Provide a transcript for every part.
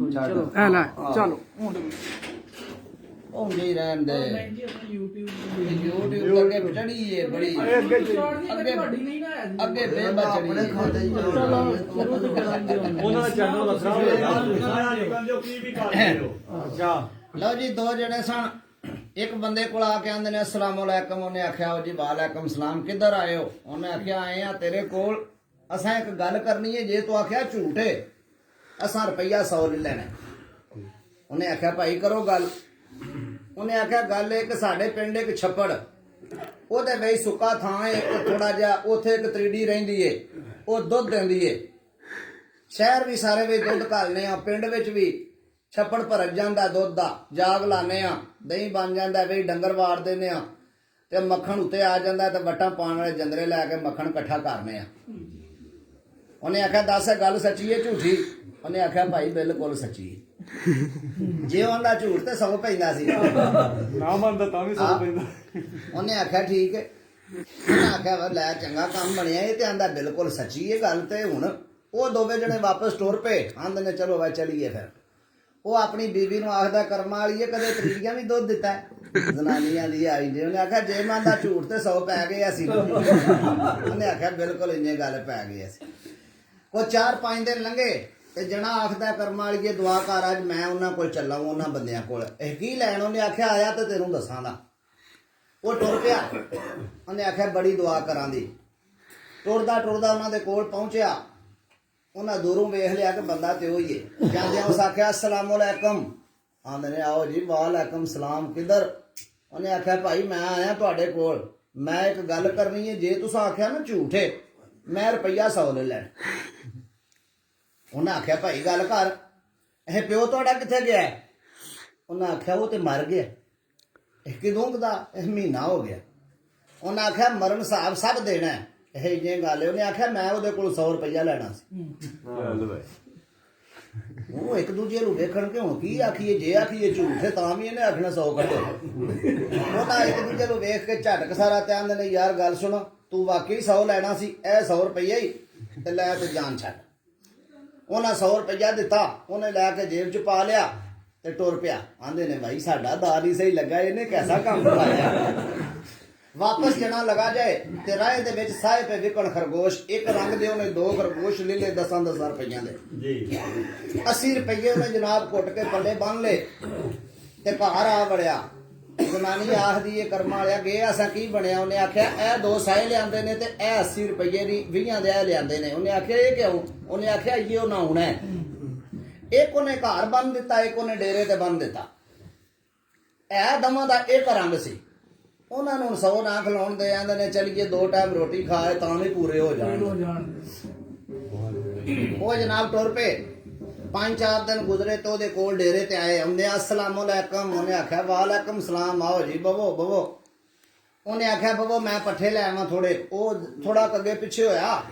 चलो ए ला चलो ਉਹ ਨਹੀਂ ਰਹਿੰਦੇ YouTube ਲੱਗੇ ਚੜੀ ਏ ਬੜੀ ਅੱਗੇ ਬੇਬਾ ਚੜੀ ਉਹਨਾਂ ਦਾ ਚੈਨਲ ਵੱਖਰਾ ਹੋਏਗਾ ਸਾਰਾ ਨਿਕਲ ਜੋ ਕੀ ਵੀ ਕਰਦੇ ਹੋ ਅੱਛਾ ਲਓ ਜੀ ਦੋ ਜਣੇ ਸਨ ਇੱਕ ਬੰਦੇ ਕੋਲ ਆ ਕੇ ਆਂਦੇ ਨੇ ਅਸਲਾਮ ਅਲੈਕਮ ਉਹਨੇ ਆਖਿਆ ਜੀ ਵਾਲੇਕਮ ਸਲਾਮ ਕਿੱਧਰ ਆਏ ਹੋ ਉਹਨੇ ਆਖਿਆ ਆਏ ਆ ਤੇਰੇ ਕੋਲ ਅਸਾਂ ਇੱਕ ਗੱਲ ਕਰਨੀ ਹੈ ਜੇ ਤੂੰ ਆਖਿਆ ਝੂਠ ਹੈ ਅਸਾਂ ਰੁਪਈਆ 100 ਲੈ ਲੈਣਾ ਉਹਨੇ ਆਖਿਆ ਭਾਈ ਕਰੋ ਗੱਲ ਉਹਨੇ ਆਖਿਆ ਗੱਲ ਇਹ ਕਿ ਸਾਡੇ ਪਿੰਡ ਇੱਕ ਛੱਪੜ ਉਹਦੇ ਵਿੱਚ ਸੁੱਕਾ ਥਾਂ ਹੈ ਇੱਕ ਥੋੜਾ ਜਿਹਾ ਉੱਥੇ ਇੱਕ ਤਰੀੜੀ ਰਹਿੰਦੀ ਏ ਉਹ ਦੁੱਧ ਦਿੰਦੀ ਏ ਸ਼ਹਿਰ ਵੀ ਸਾਰੇ ਵਿੱਚ ਦੁੱਧ ਘਾਲਨੇ ਆ ਪਿੰਡ ਵਿੱਚ ਵੀ ਛੱਪੜ ਭਰ ਜਾਂਦਾ ਦੁੱਧ ਦਾ ਜਾਗ ਲਾਣੇ ਆ ਦਹੀਂ ਬਣ ਜਾਂਦਾ ਵੀ ਡੰਗਰ ਵਾੜ ਦਿੰਦੇ ਆ ਤੇ ਮੱਖਣ ਉੱਤੇ ਆ ਜਾਂਦਾ ਤੇ ਵਟਾਂ ਪਾਉਣ ਵਾਲੇ ਜੰਦਰੇ ਲੈ ਕੇ ਮੱਖਣ ਇਕੱਠਾ ਕਰਨੇ ਆ ਉਹਨੇ ਆਖਿਆ ਦੱਸ ਇਹ ਗੱਲ ਸੱਚੀ ਹੈ ਝੂਠੀ ਉਹਨੇ ਆਖਿਆ ਭਾਈ ਬਿਲਕੁਲ ਸੱਚੀ ਹੈ ਜੇ ਉਹਦਾ ਝੂਠ ਤੇ 100 ਪੈਂਦਾ ਸੀ ਨਾ ਮੰਨਦਾ ਤਾਂ ਵੀ 100 ਪੈਂਦਾ ਉਹਨੇ ਆਖਿਆ ਠੀਕ ਹੈ ਉਹਨੇ ਆਖਿਆ ਲੈ ਚੰਗਾ ਕੰਮ ਬਣਿਆ ਇਹ ਤੇ ਆਂਦਾ ਬਿਲਕੁਲ ਸੱਚੀ ਹੈ ਗੱਲ ਤੇ ਹੁਣ ਉਹ ਦੋਵੇਂ ਜਣੇ ਵਾਪਸ ਟੁਰ ਪਏ ਆਂਦੇ ਨੇ ਚਲੋ ਵਾ ਚਲੀਏ ਫਿਰ ਉਹ ਆਪਣੀ ਬੀਬੀ ਨੂੰ ਆਖਦਾ ਕਰਮਾਂ ਵਾਲੀ ਹੈ ਕਦੇ ਤਰੀੜੀਆਂ ਵੀ ਦੁੱਧ ਦਿੱਤਾ ਜ਼ਨਾਨੀਆਂ ਦੀ ਆਈ ਜੇ ਉਹਨੇ ਆਖਿਆ ਜੇ ਮੈਂ ਦਾ ਝੂਠ ਤੇ 100 ਪੈ ਗਏ ਅਸੀਂ ਉਹਨੇ ਆਖਿਆ ਬਿਲਕੁਲ ਇੰਨੇ ਗੱਲ ਪੈ ਗਈ ਅਸੀਂ ਕੋਈ 4-5 ਦਿਨ ਲੰਘੇ ਤੇ ਜਣਾ ਆਖਦਾ ਕਰਮਾਂ ਵਾਲੀਏ ਦੁਆ ਕਰ ਅੱਜ ਮੈਂ ਉਹਨਾਂ ਕੋਲ ਚੱਲਾਂ ਉਹਨਾਂ ਬੰਦਿਆਂ ਕੋਲ ਇਹ ਕੀ ਲੈਣ ਉਹਨੇ ਆਖਿਆ ਆਇਆ ਤੇ ਤੈਨੂੰ ਦੱਸਾਂਗਾ ਉਹ ਟੁਰ ਪਿਆ ਉਹਨੇ ਆਖਿਆ ਬੜੀ ਦੁਆ ਕਰਾਂ ਦੀ ਟੁਰਦਾ ਟੁਰਦਾ ਉਹਨਾਂ ਦੇ ਕੋਲ ਪਹੁੰਚਿਆ ਉਹਨਾਂ ਦੂਰੋਂ ਵੇਖ ਲਿਆ ਕਿ ਬੰਦਾ ਤੇ ਉਹ ਹੀ ਹੈ ਜਾਂਦਿਆਂ ਉਸ ਆਖਿਆ ਅਸਲਾਮ ਅਲੈਕਮ ਆਂਦੇ ਨੇ ਆਓ ਜੀ ਵਾਲੇਕਮ ਸਲਾਮ ਕਿੱਧਰ ਉਹਨੇ ਆਖਿਆ ਭਾਈ ਮੈਂ ਆਇਆ ਤੁਹਾਡੇ ਕੋਲ ਮੈਂ ਇੱਕ ਗੱਲ ਕਰਨੀ ਹੈ ਜੇ ਤੁਸੀਂ ਆਖਿਆ ਨਾ ਝੂਠ ਹੈ ਮੈਂ ਰੁਪਈਆ 100 ਲੈ ਲੈਣਾ ਉਹਨੇ ਆਖਿਆ ਭਾਈ ਗੱਲ ਕਰ ਇਹ ਪਿਓ ਤੁਹਾਡਾ ਕਿੱਥੇ ਗਿਆ ਉਹਨੇ ਆਖਿਆ ਉਹ ਤੇ ਮਰ ਗਿਆ ਇਹ ਕਿਦੋਂ ਦਾ ਇਹ ਮਹੀਨਾ ਹੋ ਗਿਆ ਉਹਨੇ ਆਖਿਆ ਮਰਨ ਸਾਹਿਬ ਸਭ ਦੇਣਾ ਇਹ ਜੇ ਗੱਲ ਉਹਨੇ ਆਖਿਆ ਮੈਂ ਉਹਦੇ ਕੋਲ 100 ਰੁਪਈਆ ਲੈਣਾ ਸੀ ਉਹ ਇੱਕ ਦੂਜੇ ਨੂੰ ਵੇਖਣ ਕਿ ਹੁਣ ਕੀ ਆਖੀਏ ਜੇ ਆਖੀਏ ਝੂਠ ਹੈ ਤਾਂ ਵੀ ਇਹਨੇ ਆਖਣਾ 100 ਕੱਢੋ ਉਹਦਾ ਇੱਕ ਦੂਜੇ ਨੂੰ ਵੇਖ ਕੇ ਝਟਕ ਸਾਰਾ ਤੇ ਆਂਦੇ ਨੇ ਯਾਰ ਗੱਲ ਸੁਣ ਤੂੰ ਵਾਕਈ 100 ਲੈਣਾ ਸੀ ਇਹ 100 ਰੁਪਈਆ ਹੀ ਤੇ ਲੈ ਤੇ ਜਾਨ ਛੱਡ ਉਹਨਾਂ 100 ਰੁਪਈਆ ਦਿੱਤਾ ਉਹਨੇ ਲੈ ਕੇ ਜੇਬ 'ਚ ਪਾ ਲਿਆ ਤੇ ਟੁਰ ਪਿਆ ਆਂਦੇ ਨੇ ਭਾਈ ਸਾਡਾ ਦਾਰ ਹੀ ਸਹੀ ਲੱਗਾ ਇਹਨੇ ਕੈਸਾ ਕੰਮ ਕਰਾਇਆ ਵਾਪਸ ਜਣਾ ਲਗਾ ਜਾਏ ਤੇ ਰਾਹ ਦੇ ਵਿੱਚ ਸਾਹੇ ਪੇ ਵਿਕਣ ਖਰਗੋਸ਼ ਇੱਕ ਰੰਗ ਦੇ ਉਹਨੇ 2 ਖਰਗੋਸ਼ ਲੈ ਲਏ 10-10 ਰੁਪਈਆਂ ਦੇ ਜੀ 80 ਰੁਪਈਏ ਉਹਨੇ ਜਨਾਬ ਕੁੱਟ ਕੇ ਪੱਲੇ ਬੰਨ ਲਏ ਤੇ ਘਰ ਆ ਵੜਿਆ ਜ਼ਨਾਨੀ ਆਖਦੀ ਇਹ ਕਰਮਾਂ ਵਾਲਿਆ ਗਏ ਅਸਾਂ ਕੀ ਬਣਿਆ ਉਹਨੇ ਆਖਿਆ ਇਹ 2 ਸਾਏ ਲਿਆਂਦੇ ਨੇ ਤੇ ਇਹ 80 ਰੁਪਈਏ ਦੀ 20 ਦੇ ਲਿਆਂਦੇ ਨੇ ਉਹਨੇ ਆਖਿਆ ਇਹ ਕਿਉਂ ਉਹਨੇ ਆਖਿਆ ਇਹ ਨਾ ਹੋਣਾ ਇੱਕ ਉਹਨੇ ਘਰ ਬੰਨ ਦਿੱਤਾ ਇੱਕ ਉਹਨੇ ਡੇਰੇ ਤੇ ਬੰਨ ਦਿੱਤਾ ਇਹ ਦਮਾਂ ਦਾ ਇੱਕ ਰੰਗ ਸੀ ਉਹਨਾਂ ਨੂੰ 100 ਨਾ ਖਿਲਾਉਣ ਦੇ ਆਂਦੇ ਨੇ ਚਲੀਏ 2 ਟਾਈਮ ਰੋਟੀ ਖਾਏ ਤਾਂ ਵੀ ਪੂਰੇ ਹੋ ਜਾਣ ਉਹ ਜਨਾਬ ਟੁਰ ਪਏ 5-4 ਦਿਨ ਗੁਜ਼ਰੇ ਤੇ ਉਹਦੇ ਕੋਲ ਡੇਰੇ ਤੇ ਆਏ ਆਉਂਦੇ ਅਸਲਾਮ ਅਲੈਕਮ ਉਹਨੇ ਆਖਿਆ ਵਾਲੇਕਮ ਸਲਾਮ ਆਓ ਜੀ ਬਵੋ ਬਵੋ ਉਹਨੇ ਆਖਿਆ ਬਵੋ ਮੈਂ ਪੱਠੇ ਲੈ ਆਵਾਂ ਥੋੜੇ ਉਹ ਥੋੜਾ ਅੱਗੇ ਪਿੱਛੇ ਹੋਇਆ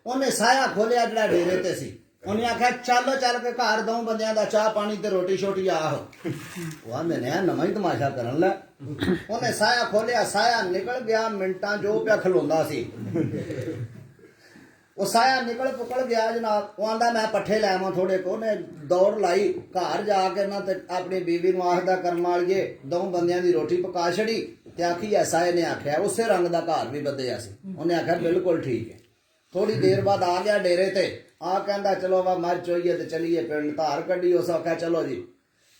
ਉਹਨੇ ਸਾਇਆ ਖੋਲਿਆ ਜਿਹੜਾ ਡੇਰੇ ਤੇ ਸੀ ਉਹਨੇ ਆਖਿਆ ਚੱਲ ਕੇ ਘਰ 2 ਬੰਦਿਆਂ ਦਾ ਚਾਹ ਪਾਣੀ ਤੇ ਰੋਟੀ ਛੋਟੀ ਆਹ ਉਹ ਆਂਦੇ ਨੇ ਨਵਾਂ ਹੀ ਤਮਾਸ਼ਾ ਕਰਨ ਲੈ ਉਹਨੇ ਸਾਇਆ ਖੋਲਿਆ ਸਾਇਆ ਨਿਕਲ ਗਿਆ ਮਿੰਟਾਂ ਜੋ ਪਿਆ ਖਲੋਂਦਾ ਸੀ ਉਹ ਸਾਇਆ ਨਿਕਲ ਪੁਕਲ ਗਿਆ ਜਨਾਬ ਉਹ ਆਂਦਾ ਮੈਂ ਪੱਠੇ ਲੈ ਆਵਾਂ ਥੋੜੇ ਕੋ ਉਹਨੇ ਦੌੜ ਲਾਈ ਘਰ ਜਾ ਕੇ ਨਾ ਤੇ ਆਪਣੀ ਬੀਵੀ ਨੂੰ ਆਖਦਾ ਕਰਮਾਂ ਵਾਲੀਏ 2 ਬੰਦਿਆਂ ਦੀ ਰੋਟੀ ਪਕਾ ਛੜੀ ਤੇ ਆਖੀ ਸਾਏ ਨੇ ਆਖਿਆ ਉਸੇ ਰੰਗ ਦਾ ਘਰ ਵੀ ਬੱਦਿਆ ਸੀ ਉਹਨੇ ਆਖਿਆ ਬਿਲਕੁਲ ਠੀਕ ਹੈ ਥੋੜੀ ਦੇਰ ਬਾਅਦ ਆ ਗਿਆ ਡੇਰੇ ਤੇ ਆ ਕਹਿੰਦਾ ਚਲੋ ਵਾ ਮਰ ਚੋਈਏ ਤੇ ਚਲੀਏ ਪਿੰਡ ਧਾਰ ਕੱਢੀ ਉਸ ਆਖਿਆ ਚਲੋ ਜੀ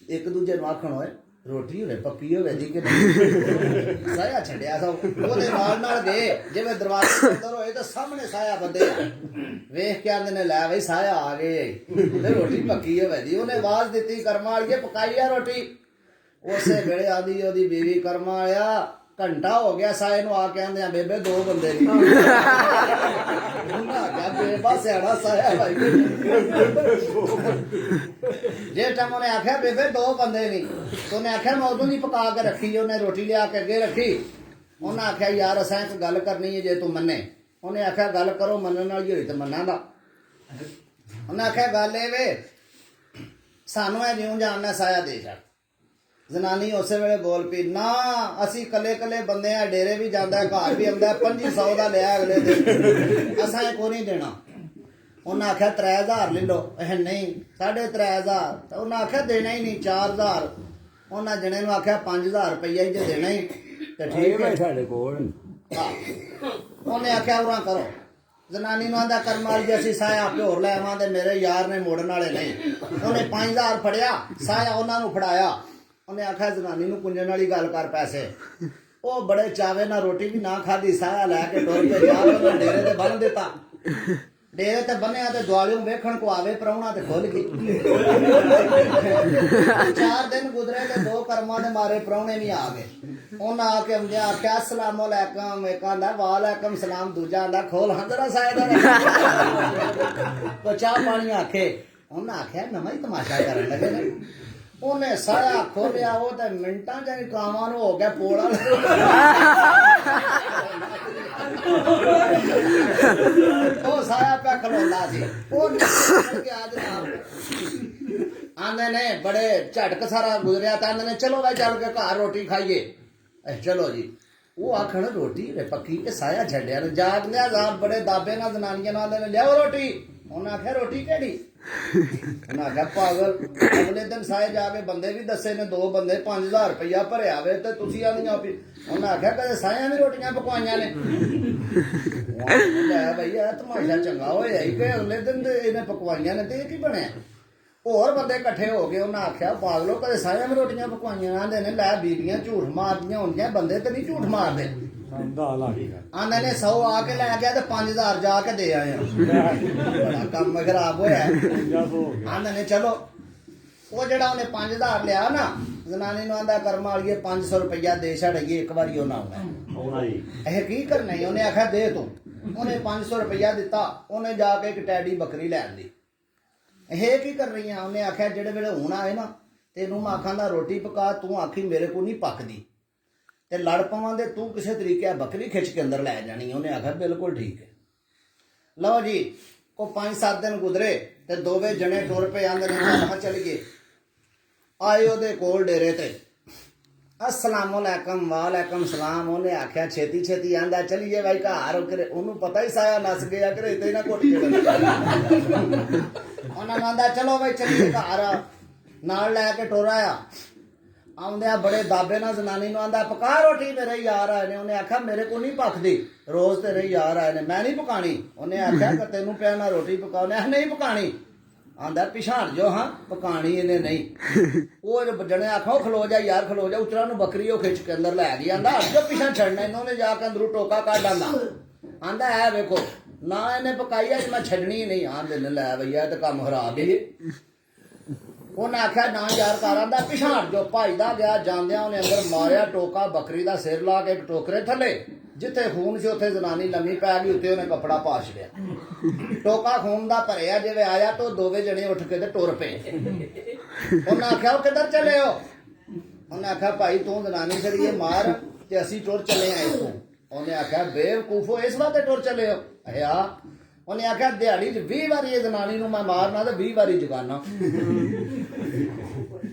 ਇੱਕ ਦੂਜੇ ਨੂੰ ਆਖਣ ਹੋਏ ਰੋਟੀ ਹੋਵੇ ਪੱਕੀ ਹੋਵੇ ਜੀ ਕਿ ਨਹੀਂ ਸਾਇਆ ਛੱਡਿਆ ਸਭ ਉਹਦੇ ਨਾਲ ਗਏ ਜਿਵੇਂ ਦਰਵਾਜ਼ੇ ਅੰਦਰ ਹੋਏ ਤਾਂ ਸਾਹਮਣੇ ਸਾਇਆ ਬੰਦੇ ਵੇਖ ਕੇ ਆਂਦੇ ਨੇ ਲੈ ਬਈ ਸਾਇਆ ਆ ਗਏ ਤੇ ਰੋਟੀ ਪੱਕੀ ਹੋਵੇ ਜੀ ਉਹਨੇ ਆਵਾਜ਼ ਦਿੱਤੀ ਕਰਮਾਂ ਵਾਲੀਏ ਪਕਾਈ ਆ ਰੋਟੀ ਉਸੇ ਵੇਲੇ ਆਦੀ ਉਹਦੀ ਬੀਵੀ ਕਰਮਾਂ ਵਾਲਿਆ ਘੰਟਾ ਹੋ ਗਿਆ ਸਾਏ ਨੂੰ ਆ ਕੇ ਆਂਦੇ ਆ ਬੇਬੇ 2 ਬੰਦੇ ਨਹੀਂ ਉਹਨਾਂ ਕਿਹਾ ਬੇਬਾ ਸਿਆਣਾ ਸਾਇਆ ਭਾਈ ਜੇ ਟਾਈਮ ਉਹਨੇ ਆਖਿਆ ਬੇਬੇ 2 ਬੰਦੇ ਨਹੀਂ ਤੇ ਉਹਨੇ ਆਖਿਆ ਮੈਂ ਉਦੋਂ ਦੀ ਪਕਾ ਕੇ ਰੱਖੀ ਉਹਨੇ ਰੋਟੀ ਲਿਆ ਕੇ ਅੱਗੇ ਰੱਖੀ ਉਹਨਾਂ ਆਖਿਆ ਯਾਰ ਅਸਾਂ ਇੱਕ ਗੱਲ ਕਰਨੀ ਹੈ ਜੇ ਤੂੰ ਮੰਨੇ ਉਹਨੇ ਆਖਿਆ ਗੱਲ ਕਰੋ ਮੰਨਣ ਵਾਲੀ ਹੋਈ ਤੇ ਮੰਨਾਂਗਾ ਉਹਨੇ ਆਖਿਆ ਗੱਲ ਇਹ ਵੇ ਸਾਨੂੰ ਇਹ ਜਿਉਂ ਜਾਣਨਾ ਸਾਇਆ ਦੇ ਛੱਡ ਜ਼ਨਾਨੀ ਉਸੇ ਵੇਲੇ ਬੋਲ ਪਈ ਨਾ ਅਸੀਂ ਕੱਲੇ ਬੰਦੇ ਆ ਡੇਰੇ ਵੀ ਜਾਂਦਾ ਘਰ ਵੀ ਆਉਂਦਾ 2500 ਦਾ ਲਿਆ ਅਗਲੇ ਦਿਨ ਅਸਾਂ ਇਹ ਕੋਈ ਨਹੀਂ ਦੇਣਾ ਉਹਨਾਂ ਆਖਿਆ 3000 ਲੈ ਲਓ। ਇਹ ਨਹੀਂ 3500। ਤਾਂ ਉਹਨਾਂ ਆਖਿਆ ਦੇਣਾ ਹੀ ਨਹੀਂ 4000। ਉਹਨਾਂ ਜਣੇ ਨੂੰ ਆਖਿਆ 5000 ਰੁਪਈਆ ਹੀ ਜੇ ਦੇਣਾ ਹੀ ਤੇ ਠੀਕ ਹੈ ਸਾਡੇ ਕੋਲ। ਉਹਨੇ ਆਖਿਆ ਉਰਾਂ ਕਰੋ। ਜਨਾਨੀ ਨੂੰ ਆਂਦਾ ਕਰਮ ਵਾਲੀ ਜੇ ਅਸੀਂ ਸਾਇਆ ਆਪੇ ਹੋਰ ਲੈ ਆਵਾਂਗੇ, ਮੇਰੇ ਯਾਰ ਨੇ ਮੋੜਨ ਵਾਲੇ ਨਹੀਂ। ਉਹਨੇ 5000 ਫੜਿਆ, ਸਾਇਆ ਉਹਨਾਂ ਨੂੰ ਫੜਾਇਆ। ਉਹਨੇ ਆਖਿਆ ਜਨਾਨੀ ਨੂੰ ਕੁੰਜਣ ਵਾਲੀ ਗੱਲ ਕਰ ਪੈਸੇ। ਉਹ ਬੜੇ ਚਾਵੇ ਨਾਲ ਰੋਟੀ ਵੀ ਨਾ ਖਾਧੀ, ਸਾਇਆ ਲੈ ਕੇ ਟੁਰ ਕੇ ਜਾ ਕੇ ਉਹਨੇ ਡੇਰੇ ਤੇ ਬੰਨ ਦਿੱਤਾ। ਡੇਰੇ ਤੇ ਬੰਨਿਆ ਤੇ ਦੁਆਲਿਓਂ ਵੇਖਣ ਕੋ ਆਵੇ ਪ੍ਰਾਹੁਣਾ ਤੇ ਖੁੱਲ ਗਈ। 4 ਦਿਨ ਗੁਜ਼ਰੇ ਤੇ 2 ਕਰਮਾਂ ਦੇ ਮਾਰੇ ਪ੍ਰਾਹੁਣੇ ਵੀ ਆ ਗਏ। ਉਹਨਾਂ ਆ ਕੇ ਆਉਂਦਿਆਂ ਆਖਿਆ ਅਸਲਾਮ ਅਲੈਕਮ। ਇੱਕ ਆਂਦਾ ਵਾਲੈਕਮ ਸਲਾਮ, ਦੂਜਾ ਆਂਦਾ ਖੋਲ ਹੰਦਰਾ ਸਾਇਦਾ ਕੋ ਚਾਹ ਪਾਣੀ ਆਖੇ। ਉਹਨਾਂ ਆਖਿਆ ਨਵਾਂ ਹੀ ਤਮਾਸ਼ਾ ਕਰਨ ਲੱਗੇ ਨੇ। ਉਹਨੇ ਸਾਰਾ ਖੋਲਿਆ, ਉਹ ਤੇ ਮਿੰਟਾਂ ਚ ਕਾਵਾਂ ਨੂੰ ਹੋ ਗਿਆ ਪੋਲਾ। ਉਹ ਸਾਰਾ ਪਿਆ ਖਲੋਂਦਾ ਸੀ। ਉਹ ਨਿਕਲ ਕੇ ਆ ਜਨਾਬ ਆਂਦੇ ਨੇ ਬੜੇ ਝਟਕ ਸਾਰਾ ਗੁਜ਼ਰਿਆ ਤਾਂ ਆਂਦੇ ਨੇ ਚਲੋ ਵੇ ਚੱਲ ਕੇ ਘਰ ਰੋਟੀ ਖਾਈਏ। ਚਲੋ ਜੀ। ਉਹ ਆਖਣ ਰੋਟੀ ਪੱਕੀ ਕੇ ਸਾਇਆ ਛੱਡਿਆ ਨੂੰ ਜਾਗਦਿਆ ਜਾਬ ਬੜੇ ਦਾਬੇ ਨਾਲ ਜਨਾਨੀਆਂ ਨਾਲ ਆਂਦੇ ਨੇ ਲਿਆਓ ਰੋਟੀ। ਉਹਨਾਂ ਆਖਿਆ ਰੋਟੀ ਕਿਹੜੀ? ਉਹਨਾਂ ਆਖਿਆ ਪਾਗਲ, ਅਗਲੇ ਦਿਨ ਸਾਏ ਜਾ ਕੇ ਬੰਦੇ ਵੀ ਦੱਸੇ ਨੇ 2 ਬੰਦੇ 5000 ਰੁਪਇਆ ਭਰਿਆ ਵੇ ਤੇ ਤੁਸੀਂ ਆਂਦੀਆਂ ਵੀ। ਉਹਨਾਂ ਆਖਿਆ ਕਦੇ ਸਾਇਆਂ ਵੀ ਰੋਟੀਆਂ ਪਕਵਾਈਆਂ ਨੇ। ਲੈ ਬਈ ਇਹ ਤਮਾਸ਼ਾ ਚੰਗਾ ਹੋਇਆ ਹੀ ਕਿ ਅਗਲੇ ਦਿਨ ਇਹਨੇ ਪਕਵਾਈਆਂ ਨੇ ਤੇ ਇਹ ਕੀ ਬਣਿਆ? ਹੋਰ ਬੰਦੇ ਇਕੱਠੇ ਹੋ ਗਏ। ਉਹਨਾਂ ਆਖਿਆ ਪਾਗਲੋ ਕਦੇ ਸਾਇਆਂ ਵੀ ਰੋਟੀਆਂ ਪਕਵਾਈਆਂ। ਆਂਦੇ ਨੇ ਲੈ ਬੀਬੀਆਂ ਝੂਠ ਮਾਰਦੀਆਂ ਹੁੰਦੀਆਂ, ਬੰਦੇ ਤੇ ਨਹੀਂ ਝੂਠ ਮਾਰਦੇ। ਆਂਦੇ ਨੇ 100 ਆ ਕੇ ਲੈ ਗਿਆ ਤੇ 5000 ਜਾ ਕੇ ਦੇ ਆਏ। ਬੜਾ ਕੰਮ ਖਰਾਬ ਹੋਇਆ। ਆਂਦੇ ਨੇ ਚਲੋ। ਉਹ ਜਿਹੜਾ ਉਹਨੇ 5000 ਲਿਆ ਨਾ, ਜਨਾਨੀ ਨੂੰ ਆਂਦਾ ਕਰਮ ਵਾਲੀਏ 500 ਰੁਪਇਆ ਦੇ ਛੜਈਏ, ਇੱਕ ਵਾਰੀ ਉਹਨਾਂ ਆਉਣਾ। ਇਹ ਕੀ ਕਰਨਾ? ਉਹਨੇ ਆਖਿਆ ਦੇ ਤੂੰ। ਉਹਨੇ 500 ਰੁਪਇਆ ਦਿੱਤਾ। ਉਹਨੇ ਜਾ ਕੇ ਇੱਕ ਟੈਡੀ ਬੱਕਰੀ ਲੈਣ ਦੀ। ਇਹ ਕੀ ਕਰ ਰਹੀ ਆ? ਉਹਨੇ ਆਖਿਆ ਜਿਹੜੇ ਵੇਲੇ ਹੁਣ ਆਏ ਨਾ ਤੈਨੂੰ ਮੈਂ ਆਖਾਂ ਦਾ ਰੋਟੀ ਪਕਾ, ਤੂੰ ਆਖੀ ਮੇਰੇ ਕੋਲ ਨਹੀਂ ਪੱਕਦੀ ਤੇ ਲੜ ਪਵਾਂਦੇ, ਤੂੰ ਕਿਸੇ ਤਰੀਕੇ ਬੱਕਰੀ ਖਿੱਚ ਕੇ ਅੰਦਰ ਲੈ ਜਾਣੀ। ਉਹਨੇ ਆਖਿਆ ਬਿਲਕੁਲ ਠੀਕ ਹੈ। ਲਓ ਜੀ। ਉਹ 5-7 ਦਿਨ ਗੁਜ਼ਰੇ ਤੇ ਦੋਵੇਂ ਜਣੇ ਟੁਰ ਪਏ। ਆਂਦੇ ਨੇ ਚੱਲ ਗਏ। ਆਏ ਉਹਦੇ ਕੋਲ ਡੇਰੇ ਤੇ। ਅਸਲਾਮ ਅਲੈਕਮ ਵਾਲੈਕਮ ਸਲਾਮ। ਉਹਨੇ ਆਖਿਆ ਛੇਤੀ ਛੇਤੀ ਆਂਦਾ ਚਲੀਏ ਬਾਈ ਘਰ। ਉਹਨੂੰ ਪਤਾ ਹੀ ਸਾਇਆ ਨਸ ਗਿਆ ਕਿ ਤੇ ਨਾ ਘੁੱਟ ਕੇ ਉਹਨਾਂ ਨੂੰ ਆਂਦਾ ਚਲੋ ਬਾਈ ਚਲੀਏ ਘਰ। ਨਾਲ ਲੈ ਕੇ ਟੁਰ ਆਇਆ। ਆਉਂਦਿਆਂ ਬੜੇ ਦਾਬੇ ਨਾਲ ਜਨਾਨੀ ਨੂੰ ਆਂਦਾ ਪਕਾ ਰੋਟੀ, ਮੇਰੇ ਯਾਰ ਆਏ ਨੇ। ਉਹਨੇ ਆਖਿਆ ਮੇਰੇ ਕੋਲ ਨਹੀਂ ਪੱਕਦੀ, ਰੋਜ਼ ਤੇਰੇ ਯਾਰ ਆਏ ਨੇ, ਮੈਂ ਨਹੀਂ ਪਕਾਣੀ। ਉਹਨੇ ਆਖਿਆ ਕਿ ਤੈਨੂੰ ਪਿਆ ਨਾ ਰੋਟੀ ਪਕਾਓ। ਉਹਨੇ ਨਹੀਂ ਪਕਾਣੀ। ਆਂਦਾ ਪਿਛਾੜ ਜੋ ਹਾਂ ਪਕਾਣੀ ਇਹਨੇ ਨਹੀਂ। ਉਹ ਜਣੇ ਆਖੋ ਖਲੋ ਜਾ ਯਾਰ ਖਲੋ ਜਾ। ਉਚਰਾ ਨੂੰ ਬੱਕਰੀ ਉਹ ਖਿੱਚ ਕੇ ਅੰਦਰ ਲੈ ਗਈ। ਆਂਦਾ ਅੱਜੋ ਪਿਛਾ ਛੱਡਣਾ। ਇਹਨਾਂ ਨੇ ਜਾ ਕੇ ਅੰਦਰੋਂ ਟੋਕਾ ਕੱਢ ਆਂਦਾ। ਆਂਦਾ ਐ ਵੇਖੋ ਨਾ ਇਹਨੇ ਪਕਾਈ ਅੱਜ ਮੈਂ ਛੱਡਣੀ ਨਹੀਂ। ਆਂਦੇ ਨੇ ਲੈ ਭਈਆ ਤੇ ਕੰਮ ਖਰਾਬ ਹੀ। ਉਹਨੇ ਆਖਿਆ ਨਾ ਯਾਰ ਕਰ। ਆਂਦਾ ਪਿਛਾੜ ਜੋ ਭਜਦਾ ਗਿਆ। ਜਾਂਦਿਆਂ ਉਹਨੇ ਅੰਦਰ ਮਾਰਿਆ ਟੋਕਾ, ਬੱਕਰੀ ਦਾ ਸਿਰ ਲਾ ਕੇ ਟੋਕਰੇ ਥੱਲੇ ਜਿੱਥੇ ਖੂਨ ਸੀ ਉੱਥੇ ਜਨਾਨੀ ਲੰਮੀ ਪੈ ਗਈ। ਉੱਤੇ ਉਹਨੇ ਕੱਪੜਾ ਪਾ ਛੜਿਆ। ਟੋਕਾ ਖੂਨ ਦਾ ਭਰਿਆ। ਜਿਵੇਂ ਆਇਆ ਤਾਂ ਦੋਵੇਂ ਜਣੇ ਉੱਠ ਕੇ ਤੇ ਟੁਰ ਪਏ। ਉਹਨੇ ਆਖਿਆ ਉਹ ਕਿੱਧਰ ਚੱਲੇ ਹੋ? ਉਹਨੇ ਆਖਿਆ ਭਾਈ ਤੂੰ ਜਨਾਨੀ ਛੜੀਏ ਮਾਰ ਤੇ ਅਸੀਂ ਟੁਰ ਚੱਲੇ ਆ ਇੱਥੋਂ। ਉਹਨੇ ਆਖਿਆ ਬੇਵਕੂਫੋ ਇਸ ਵਾਸਤੇ ਟੁਰ ਚੱਲੇ ਹੋ? ਉਹਨੇ ਆਖਿਆ ਦਿਹਾੜੀ 'ਚ 20 ਵਾਰੀ ਇਹ ਜਨਾਨੀ ਨੂੰ ਮੈਂ ਮਾਰਨਾ ਤੇ 20 ਵਾਰੀ ਜਗਾਨਾ।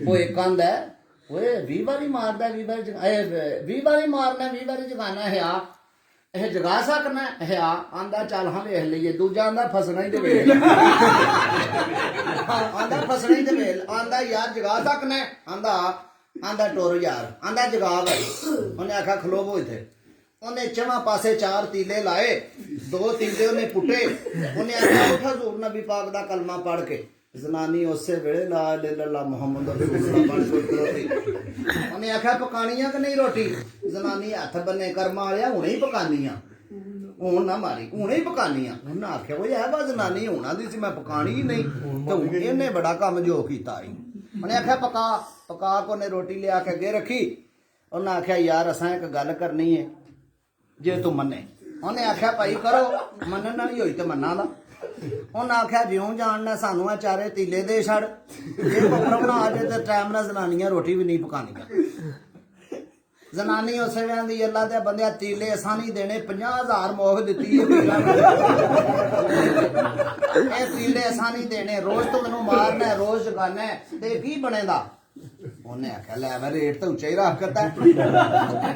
ਉਹ ਇੱਕ ਆਂਦਾ ਓਏ 20 ਵਾਰੀ ਮਾਰਦਾ 20 ਵਾਰੀ 20 ਵਾਰੀ ਮਾਰਨਾ 20 ਵਾਰੀ ਜਗਾਨਾ ਹੈ ਆ ਇਹ ਜਗਾ ਸਕਣਾ ਹੈ ਆ? ਆਂਦਾ ਚੱਲ ਹਾਂ ਵੇਖ ਲਈਏ। ਦੂਜਾ ਆਂਦਾ ਫਸਣਾ ਹੀ ਤੇ ਵੇਲ। ਆਂਦਾ ਫਸਣਾ ਹੀ ਤੇ ਵੇਲ। ਆਂਦਾ ਯਾਰ ਜਗਾ ਸਕਣਾ? ਆਂਦਾ ਟੁਰ ਯਾਰ। ਆਂਦਾ ਜਗਾ ਭਾਈ। ਉਹਨੇ ਆਖਿਆ ਖਲੋਵੋ ਇੱਥੇ। ਉਹਨੇ ਚਵਾਂ ਪਾਸੇ 4 ਤੀਲੇ ਲਾਏ। 2 ਤੀਲੇ ਉਹਨੇ ਪੁੱਟੇ। ਉਹਨੇ ਆਖਿਆ ਉੱਠ ਹਜ਼ੂਰ ਨਬੀ ਪਾਕ ਦਾ ਕਲਮਾ ਪੜ੍ਹ ਕੇ। ਜਨਾਨੀ ਉਸੇ ਵੇਲੇ ਲਾ ਇਲਾਹਾ ਇਲੱਲ੍ਲਾਹ ਮੁਹੰਮਦ ਰਸੂਲੁल्लाह ਪੜ੍ਹ ਕੇ ਖਲੋਤੀ। ਉਹਨੇ ਆਖਿਆ ਪਕਾਣੀਆਂ ਕਿ ਨਹੀਂ ਰੋਟੀ? ਜਨਾਨੀ ਹੱਥ ਬੰਨੇ ਕਰਮਾਂ ਵਾਲਿਆ ਹੁਣੇ ਹੀ ਪਕਾਨੀਆਂ, ਹੁਣ ਨਾ ਮਾਰੀ, ਹੁਣੇ ਹੀ ਪਕਾਨੀਆਂ। ਉਹਨੇ ਆਖਿਆ ਉਹ ਇਹ ਵਾ ਜਨਾਨੀ ਹੋਣਾ ਦੀ ਸੀ, ਮੈਂ ਪਕਾਣੀ ਹੀ ਨਹੀਂ ਤੇ ਇਹਨੇ ਬੜਾ ਕੰਮ ਜੋ ਕੀਤਾ ਸੀ। ਉਹਨੇ ਆਖਿਆ ਪਕਾ ਕੇ ਉਹਨੇ ਰੋਟੀ ਲਿਆ ਕੇ ਅੱਗੇ ਰੱਖੀ। ਉਹਨੇ ਆਖਿਆ ਯਾਰ ਅਸਾਂ ਇੱਕ ਗੱਲ ਕਰਨੀ ਹੈ ਜੇ ਤੂੰ ਮੰਨੇ। ਉਹਨੇ ਆਖਿਆ ਭਾਈ ਕਰੋ। ਮੰਨਣ ਨਾਲ ਹੀ ਹੋਈ ਤੇ ਮੰਨਾ ਦਾ। ਉਹਨੇ ਆਖਿਆ ਜਿਉਂ ਜਾਣਨਾ ਸਾਨੂੰ ਆ 4 ਤੀਲੇ ਦੇ ਛੜ। ਜੇ ਕੋਪਰ ਬਣਾ ਜੇ ਤੇ ਟਾਈਮ ਨਾਲ ਜਨਾਨੀਆਂ ਰੋਟੀ ਵੀ ਨਹੀਂ ਪਕਾਣੀਆਂ। ਜਨਾਨੀ ਉਸੇ ਵੇਲੇ ਦੀ ਅੱਲਾ ਦੇ ਬੰਦਿਆ ਤੀਲੇ ਅਸਾਂ ਨਹੀਂ ਦੇਣੇ। 50,000 ਮੋਹ ਦਿੱਤੀ ਇਹ ਤੀਲੇ ਅਸਾਂ ਨਹੀਂ ਦੇਣੇ। ਰੋਜ਼ ਤੂੰ ਮੈਨੂੰ ਮਾਰਨਾ, ਰੋਜ਼ ਜਗਾਨਾ ਤੇ ਕੀ ਬਣੇਗਾ? ਉਹਨੇ ਆਖਿਆ ਲੈ ਮੈਂ ਰੇਟ ਤਾਂ ਉੱਚਾ ਹੀ ਰੱਖ ਦਿੱਤਾ।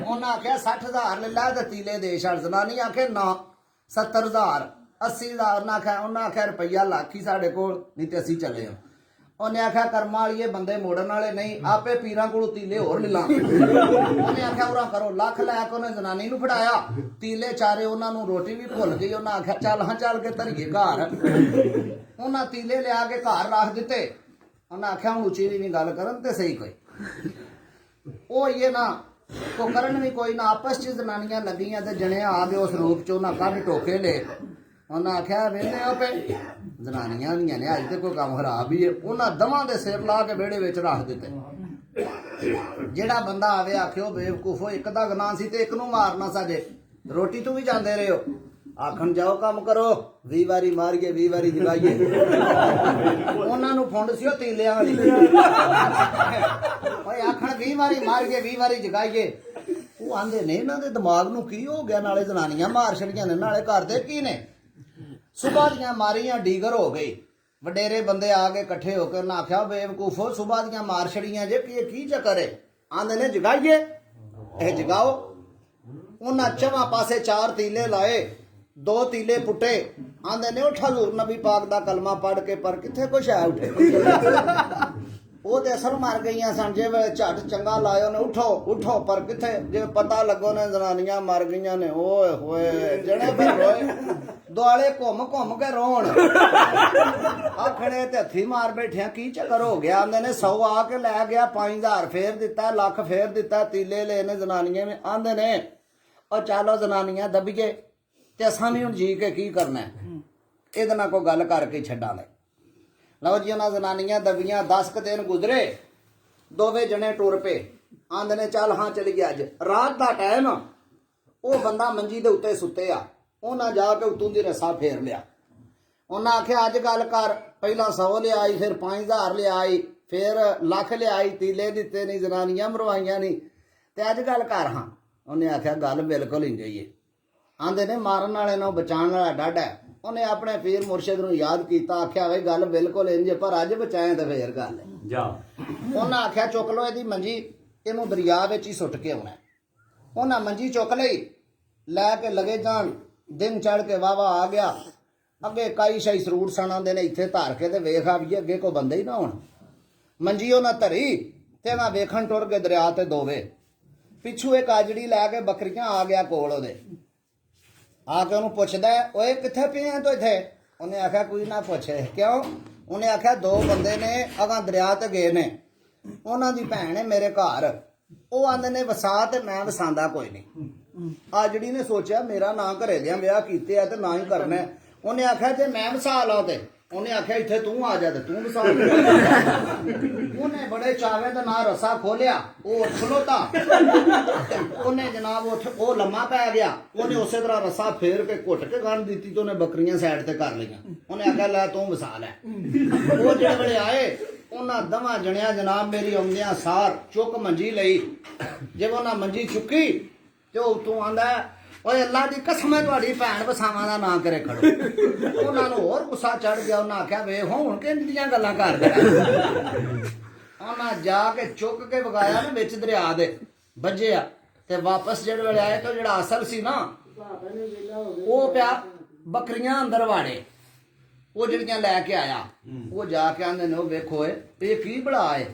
ਉਹਨੇ ਆਖਿਆ 60,000 ਲੈ ਲਾ ਤੇ ਤੀਲੇ ਦੇ ਛੜ। ਜਨਾਨੀ ਆਖੇ ਨਾ 70,000। 80,000 ਉਹਨਾਂ ਆਖਿਆ ਰੁਪਈਆ ਲੱਖ ਹੀ ਸਾਡੇ ਕੋਲ, ਨਹੀਂ ਤੇ ਅਸੀਂ ਚੱਲੇ ਹਾਂ। ਉਹਨੇ ਆਖਿਆ ਕਰਮਾਂ ਵਾਲੀਏ ਬੰਦੇ ਮੋੜਨ ਵਾਲੇ ਨਹੀਂ, ਆਪੇ ਪੀਰਾਂ ਕੋਲੋਂ ਤੀਲੇ ਹੋਰ ਲੈ ਲਾਂ। ਉਹਨੇ ਆਖਿਆ ਉਰਾ ਕਰੋ, ਲੱਖ ਲੈ ਕੇ ਉਹਨੇ ਜਨਾਨੀ ਨੂੰ ਫੜਾਇਆ, ਤੀਲੇ ਚਾਰੇ ਉਹਨਾਂ ਨੂੰ, ਰੋਟੀ ਵੀ ਭੁੱਲ ਗਈ। ਉਹਨਾਂ ਆਖਿਆ ਚੱਲ ਹਾਂ ਚੱਲ ਕੇ ਧਰੀਏ ਘਰ। ਉਹਨਾਂ ਤੀਲੇ ਲਿਆ ਕੇ ਘਰ ਰੱਖ ਦਿੱਤੇ। ਉਹਨਾਂ ਆਖਿਆ ਹੁਣ ਉੱਚੀ ਨਹੀਂ ਗੱਲ ਕਰਨ ਤੇ ਸਹੀ ਕੋਈ ਉਹ ਇਹ ਨਾ ਕੋ ਕਰਨ ਵੀ ਕੋਈ ਨਾ। ਆਪਸ ਚ ਜਨਾਨੀਆਂ ਲੱਗੀਆਂ ਤੇ ਜਣੇ ਆ ਗਏ ਉਸ ਰੂਪ ਚ, ਉਹਨਾਂ ਕੱਢ ਟੋਕੇ ਲੈ। ਉਹਨਾਂ ਆਖਿਆ ਵੇਲੇ ਉਹ ਪਏ ਜਨਾਨੀਆਂ ਨਹੀਂ ਨੇ, ਅੱਜ ਤੇ ਕੋਈ ਕੰਮ ਖਰਾਬ ਹੀ ਹੈ। ਉਹਨਾਂ ਦਵਾਂ ਦੇ ਸਿਰ ਲਾ ਕੇ ਵਿਹੜੇ ਵਿੱਚ ਰੱਖ ਦਿੱਤੇ। ਜਿਹੜਾ ਬੰਦਾ ਆਵੇ ਆਖਿਓ ਬੇਵਕੂਫੋ, ਇੱਕ ਦਾ ਗੁਨਾਹ ਸੀ ਤੇ ਇੱਕ ਨੂੰ ਮਾਰਨਾ ਸਾਜੇ, ਰੋਟੀ ਤੂੰ ਵੀ ਜਾਂਦੇ ਰਹੇ ਹੋ। ਆਖਣ ਜਾਓ ਕੰਮ ਕਰੋ, 20 ਵਾਰੀ ਮਾਰੀਏ 20 ਵਾਰੀ ਜਗਾਈਏ। ਉਹਨਾਂ ਨੂੰ ਫੁੰਡ ਸੀ ਉਹ ਤੀਲਿਆਂ ਵਾਲੀ। ਓਏ ਆਖਣ 20 ਵਾਰੀ ਮਾਰੀਏ 20 ਵਾਰੀ ਜਗਾਈਏ। ਉਹ ਆਂਦੇ ਨੇ ਇਹਨਾਂ ਦੇ ਦਿਮਾਗ ਨੂੰ ਕੀ ਹੋ ਗਿਆ, ਨਾਲੇ ਜਨਾਨੀਆਂ ਮਾਰ ਛੜੀਆਂ ਨੇ, ਨਾਲੇ ਘਰ ਦੇ ਕੀ ਨੇ। ਸੁਬਾਹ ਦੀਆਂ ਮਾਰੀਆਂ ਡੀਗਰ ਹੋ ਗਈ। ਵਡੇਰੇ ਬੰਦੇ ਆ ਕੇ ਇਕੱਠੇ ਹੋ ਕੇ ਉਹਨਾਂ ਆਖਿਆ ਬੇਵਕੂਫੋ, ਸੁਬਾਹ ਦੀਆਂ ਮਾਰ ਛੜੀਆਂ ਜੇ ਕੀ ਚੱਕਰ ਹੈ। ਆਂਦੇ ਨੇ ਜਗਾਈਏ, ਇਹ ਜਗਾਓ। ਉਹਨਾਂ ਚਵਾਂ ਪਾਸੇ 4 ਤੀਲੇ ਲਾਏ, 2 ਤੀਲੇ ਪੁੱਟੇ। ਆਂਦੇ ਨੇ ਉੱਠ ਹਜ਼ੂਰ ਨਬੀ ਪਾਕ ਦਾ ਕਲਮਾ ਪੜ ਕੇ, ਪਰ ਕਿੱਥੇ ਕੁਛ ਹੈ ਉੱਠੇ। ਉਹ ਤੇ ਅਸਲ ਮਰ ਗਈਆਂ ਸਨ। ਜੇ ਵੇਲੇ ਝੱਟ ਚੰਗਾ ਲਾਇਓ ਨੇ ਉਠੋ ਉਠੋ, ਪਰ ਕਿੱਥੇ ਜੇ ਪਤਾ ਲੱਗੋ ਨੇ ਜਨਾਨੀਆਂ ਮਰ ਗਈਆਂ ਨੇ। ਓਏ ਹੋਏ ਜਣੇ ਫਿਰ ਰੋਏ, ਦੁਆਲੇ ਘੁੰਮ ਕੇ ਰੋਣ। ਆਖੜੇ ਤੇ ਹੱਥੀ ਮਾਰ ਬੈਠਿਆ, ਕੀ ਚੱਕਰ ਹੋ ਗਿਆ। ਆਂਦੇ ਨੇ 100 ਆ ਕੇ ਲੈ ਗਿਆ, 5000 ਫੇਰ ਦਿੱਤਾ, ਲੱਖ ਫੇਰ ਦਿੱਤਾ, ਤੀਲੇ ਲੈ ਨੇ ਜਨਾਨੀਆਂ ਨੇ। ਆਂਦੇ ਨੇ ਉਹ ਚਲੋ ਜਨਾਨੀਆਂ ਦਬੀਏ ਤੇ ਅਸਾਂ ਵੀ ਹੁਣ ਜੀ ਕੇ ਕੀ ਕਰਨਾ, ਇਹਦੇ ਨਾਲ ਕੋਈ ਗੱਲ ਕਰਕੇ ਛੱਡਾਂਗੇ। ਲਓ ਜੀ ਉਹਨਾਂ ਜਨਾਨੀਆਂ ਦਬੀਆਂ। 10 ਕੁ ਦਿਨ ਗੁਜ਼ਰੇ, ਦੋਵੇਂ ਜਣੇ ਟੁਰ ਪਏ। ਆਂਦੇ ਨੇ ਚੱਲ ਹਾਂ ਚਲੀਏ ਅੱਜ। ਰਾਤ ਦਾ ਟਾਈਮ, ਉਹ ਬੰਦਾ ਮੰਜੀ ਦੇ ਉੱਤੇ ਸੁੱਤੇ ਆ। ਉਹਨਾਂ ਜਾ ਕੇ ਉਤੋਂ ਦੀ ਰਸਾ ਫੇਰ ਲਿਆ। ਉਹਨਾਂ ਆਖਿਆ ਅੱਜ ਗੱਲ ਕਰ, ਪਹਿਲਾਂ 100 ਲਿਆਈ, ਫਿਰ 5000 ਲਿਆਈ, ਫਿਰ ਲੱਖ ਲਿਆਈ, ਤੀਲੇ ਦਿੱਤੇ ਨਹੀਂ, ਜਨਾਨੀਆਂ ਮਰਵਾਈਆਂ ਨਹੀਂ, ਤੇ ਅੱਜ ਗੱਲ ਕਰ ਹਾਂ। ਉਹਨੇ ਆਖਿਆ ਗੱਲ ਬਿਲਕੁਲ ਹੀ ਗਈ ਹੈ। ਆਂਦੇ ਨੇ ਮਾਰਨ ਵਾਲੇ ਨੂੰ ਬਚਾਉਣ ਵਾਲਾ ਡਾਢ ਹੈ। ਉਹਨੇ ਆਪਣੇ ਪੀਰ ਮੁਰਸ਼ਿਦ ਨੂੰ ਯਾਦ ਕੀਤਾ, ਆਖਿਆ ਵੇ ਗੱਲ ਬਿਲਕੁਲ ਇੰਜ, ਪਰ ਅੱਜ ਬਚਾਏ ਤਾਂ ਫੇਰ ਗੱਲ ਹੈ ਜਾ। ਉਹਨਾਂ ਆਖਿਆ ਚੁੱਕ ਲਓ ਇਹਦੀ ਮੰਜੀ, ਇਹਨੂੰ ਦਰਿਆ ਵਿੱਚ ਹੀ ਸੁੱਟ ਕੇ ਆਉਣਾ। ਉਹਨਾਂ ਮੰਜੀ ਚੁੱਕ ਲਈ, ਲੈ ਕੇ ਲਗੇ ਜਾਣ। ਦਿਨ ਚੜ ਕੇ ਵਾਵਾ ਆ ਗਿਆ। ਅੱਗੇ ਕਾਈ ਸ਼ਾਈ ਸਰੂਟ ਸਣ। ਆਂਦੇ ਨੇ ਇੱਥੇ ਧਾਰ ਕੇ ਤੇ ਵੇਖ ਆਵੀਏ ਅੱਗੇ ਕੋਈ ਬੰਦੇ ਹੀ ਨਾ ਹੋਣ। ਮੰਜੀ ਉਹਨਾਂ ਧਰੀ ਤੇ ਮੈਂ ਵੇਖਣ ਟੁਰ ਕੇ ਦਰਿਆ ਤੇ ਦੋਵੇ। ਪਿੱਛੂ ਇੱਕ ਆਜੜੀ ਲੈ ਕੇ ਬੱਕਰੀਆਂ ਆ ਗਿਆ ਕੋਲ ਉਹਦੇ। ਆ ਕੇ ਉਹਨੂੰ ਪੁੱਛਦਾ, ਓਏ ਕਿੱਥੇ ਪਏ ਆ ਤੂੰ ਇੱਥੇ। ਉਹਨੇ ਆਖਿਆ ਕੋਈ ਨਾ ਪੁੱਛੇ। ਕਿਉਂ? ਉਹਨੇ ਆਖਿਆ 2 ਬੰਦੇ ਨੇ ਅਗਾਂ ਦਰਿਆ ਤੇ ਗਏ ਨੇ, ਉਹਨਾਂ ਦੀ ਭੈਣ ਹੈ ਮੇਰੇ ਘਰ। ਉਹ ਆਂਦੇ ਨੇ ਵਸਾ, ਤੇ ਮੈਂ ਵਸਾਂਦਾ ਕੋਈ ਨਹੀਂ। ਆਜੜੀ ਨੇ ਸੋਚਿਆ ਮੇਰਾ ਨਾਂ ਘਰੇ ਦਿਆਂ ਵਿਆਹ ਕੀਤੇ ਆ ਤੇ ਨਾ ਹੀ ਕਰਨਾ। ਉਹਨੇ ਆਖਿਆ ਜੇ ਮੈਂ ਵਸਾ ਲਾਂ ਤੇ। ਉਹਨੇ ਆਖਿਆ ਇੱਥੇ ਤੂੰ ਆ ਜਾ ਤੇ ਤੂੰ ਵਸਾ। ਉਹਨੇ ਬੜੇ ਚਾਵੇ ਦੇ ਨਾਲ ਰਸਾ ਖੋਲਿਆ, ਉਹ ਉੱਠ ਖਲੋਤਾ। ਉਹਨੇ ਜਨਾਬ ਉਹ ਲੰਮਾ ਪੈ ਗਿਆ। ਉਹਨੇ ਉਸੇ ਤਰ੍ਹਾਂ ਰਸਾ ਫੇਰ ਕੇ ਘੁੱਟ ਕੇ ਗੰਢ ਦਿੱਤੀ ਤੇ ਉਹਨੇ ਬੱਕਰੀਆਂ ਸਾਈਡ ਤੇ ਕਰ ਲਈਆਂ। ਉਹਨੇ ਆਖਿਆ ਲੈ ਤੂੰ ਵਸਾ ਲੈ। ਉਹ ਜਿਹੜੇ ਵੇਲੇ ਆਏ, ਉਹਨਾਂ ਦਵਾਂ ਜਣਿਆ ਜਨਾਬ ਮੇਰੀ ਆਉਂਦਿਆਂ ਸਾਰ ਚੁੱਕ ਮੰਜੀ ਲਈ। ਜਿਵੇਂ ਉਹਨਾਂ ਮੰਜੀ ਚੁੱਕੀ ਤੇ ਉਹ ਉਤੋਂ ਆਂਦਾ, ਓਏ ਅੱਲਾ ਦੀ ਕਸਮ ਹੈ ਤੁਹਾਡੀ ਭੈਣ ਵਸਾਵਾਂ ਦਾ ਨਾਂ ਕਰੇ ਖੜੋ। ਉਹਨਾਂ ਨੂੰ ਹੋਰ ਗੁੱਸਾ ਚੜ ਗਿਆ। ਉਹਨਾਂ ਆਖਿਆ ਵੇਖ ਹੁਣ ਕਿੰਝ ਦੀਆਂ ਗੱਲਾਂ ਕਰਦਾ। ਉਹਨਾਂ ਜਾ ਕੇ ਚੁੱਕ ਕੇ ਵਗਾਇਆ ਨਾ ਵਿੱਚ ਦਰਿਆ ਦੇ, ਵੱਜਿਆ ਤੇ ਵਾਪਸ ਜਿਹੜੇ ਵੇਲੇ ਆਏ ਤਾਂ ਜਿਹੜਾ ਅਸਲ ਸੀ ਨਾ, ਉਹ ਪਿਆ ਬੱਕਰੀਆਂ ਅੰਦਰ ਵਾੜੇ। ਉਹ ਜਿਹੜੀਆਂ ਲੈ ਕੇ ਆਇਆ, ਉਹ ਜਾ ਕੇ ਆਂਦੇ ਨੇ ਉਹ ਵੇਖੋ ਇਹ ਕੀ ਬੜਾ ਏ।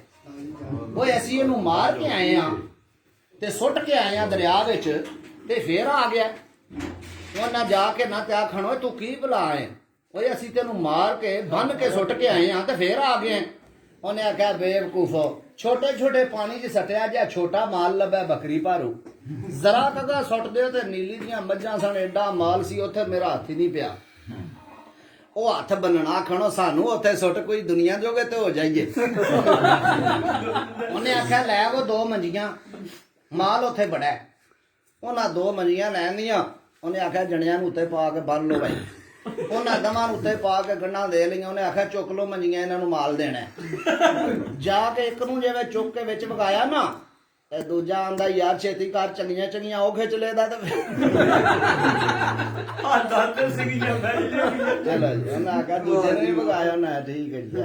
ਓਏ ਅਸੀਂ ਇਹਨੂੰ ਮਾਰ ਕੇ ਆਏ ਆ ਤੇ ਸੁੱਟ ਕੇ ਆਏ ਆ ਦਰਿਆ ਵਿੱਚ, ਤੇ ਫੇਰ ਆ ਗਿਆ। ਉਹਨਾਂ ਜਾ ਕੇ ਨਾ ਤੇ ਆਖਣ ਓਏ ਤੂੰ ਕੀ ਬੁਲਾ ਏ। ਓਏ ਅਸੀਂ ਤੈਨੂੰ ਮਾਰ ਕੇ ਬੰਨ ਕੇ ਸੁੱਟ ਕੇ ਆਏ ਆ ਤੇ ਫੇਰ ਆ ਗਏ। ਉਹਨੇ ਆਖਿਆ ਬੇਵਕੂਫੋ, ਛੋਟੇ ਛੋਟੇ ਪਾਣੀ 'ਚ ਸੱਟਿਆ ਜਿਹਾ ਛੋਟਾ ਮਾਲ ਲੱਭਿਆ ਬੱਕਰੀ ਭਾਰੂ। ਜ਼ਰਾ ਕਦਾ ਸੁੱਟ ਦਿਓ ਤੇ ਨੀਲੀ ਦੀਆਂ ਮੱਝਾਂ ਸਨ, ਐਡਾ ਮਾਲ ਸੀ ਉੱਥੇ ਮੇਰਾ ਹੱਥ ਹੀ ਨਹੀਂ ਪਿਆ। ਉਹ ਹੱਥ ਬੰਨਣਾ ਖਣੋ ਸਾਨੂੰ ਉੱਥੇ ਸੁੱਟ ਕੋਈ ਦੁਨੀਆ ਜੋਗੇ ਤੇ ਹੋ ਜਾਈਏ। ਉਹਨੇ ਆਖਿਆ ਲੈ ਉਹ 2 ਮੰਜੀਆਂ, ਮਾਲ ਉੱਥੇ ਬੜਾ। ਉਹਨਾਂ 2 ਮੰਜੀਆਂ ਲੈਣ ਦੀਆਂ। ਉਹਨੇ ਆਖਿਆ ਜਣਿਆਂ ਨੂੰ ਉੱਤੇ ਪਾ ਕੇ ਬੰਨ ਲਓ ਬਾਈ। ਉਹਨਾਂ ਦਮਾਂ ਨੂੰ ਉੱਤੇ ਪਾ ਕੇ ਗੰਢਾਂ ਦੇ ਲਈਆਂ। ਉਹਨੇ ਆਖਿਆ ਚੁੱਕ ਲਓ ਮੰਜੀਆਂ, ਇਹਨਾਂ ਨੂੰ ਮਾਲ ਦੇਣਾ। ਜਾ ਕੇ ਇੱਕ ਨੂੰ ਜਿਵੇਂ ਚੁੱਕ ਕੇ ਵਿੱਚ ਵਗਾਇਆ ਨਾ, ਤੇ ਦੂਜਾ ਆਂਦਾ ਯਾਰ ਛੇਤੀ ਕਰ, ਚੰਗੀਆਂ ਚੰਗੀਆਂ ਉਹ ਖਿੱਚ ਲੈਦਾ। ਤੇ ਚਲੋ ਜੀ ਉਹਨਾਂ ਆਖਿਆ ਦੂਜੇ ਨੇ ਵਗਾਇਆ। ਨਾ ਠੀਕ ਹੈ ਜੀ।